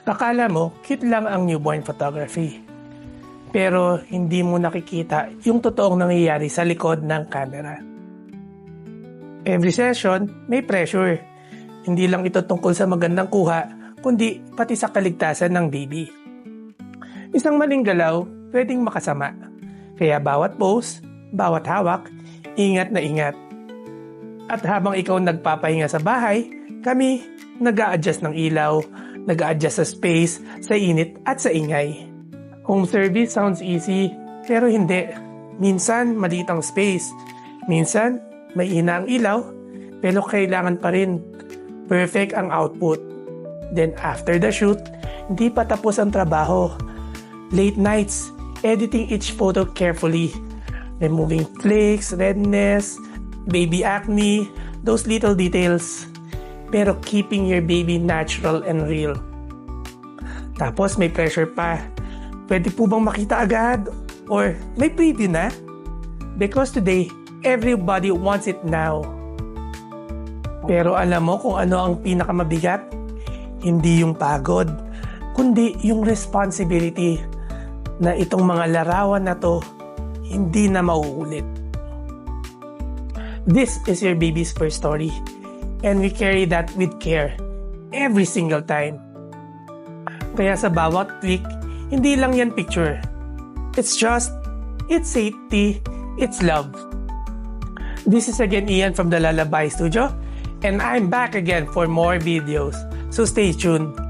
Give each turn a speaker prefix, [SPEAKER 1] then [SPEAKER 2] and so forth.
[SPEAKER 1] Akala mo, cute lang ang newborn photography. Pero hindi mo nakikita yung totoong nangyayari sa likod ng camera. Every session, may pressure. Hindi lang ito tungkol sa magandang kuha, kundi pati sa kaligtasan ng baby. Isang maling galaw, pwedeng makasama. Kaya bawat pose, bawat hawak, ingat na ingat. At habang ikaw nagpapahinga sa bahay, kami nag-a-adjust ng ilaw, nag-a-adjust sa space, sa init at sa ingay. Home service sounds easy, pero hindi. Minsan maliit ang space, minsan may ina ang ilaw, pero kailangan pa rin perfect ang output. Then after the shoot, hindi pa tapos ang trabaho. Late nights, editing each photo carefully, removing flakes, redness, baby acne, those little details. Pero keeping your baby natural and real. Tapos may pressure pa. Pwede po bang makita agad? Or may preview na? Because today, everybody wants it now. Pero alam mo kung ano ang pinakamabigat? Hindi yung pagod, kundi yung responsibility na itong mga larawan na to hindi na mauulit. This is your baby's first story. And we carry that with care every single time. Kaya sa bawat click, hindi lang yan picture. It's safety, it's love. This is again Ian from the Lullaby Studio, and I'm back again for more videos. So stay tuned.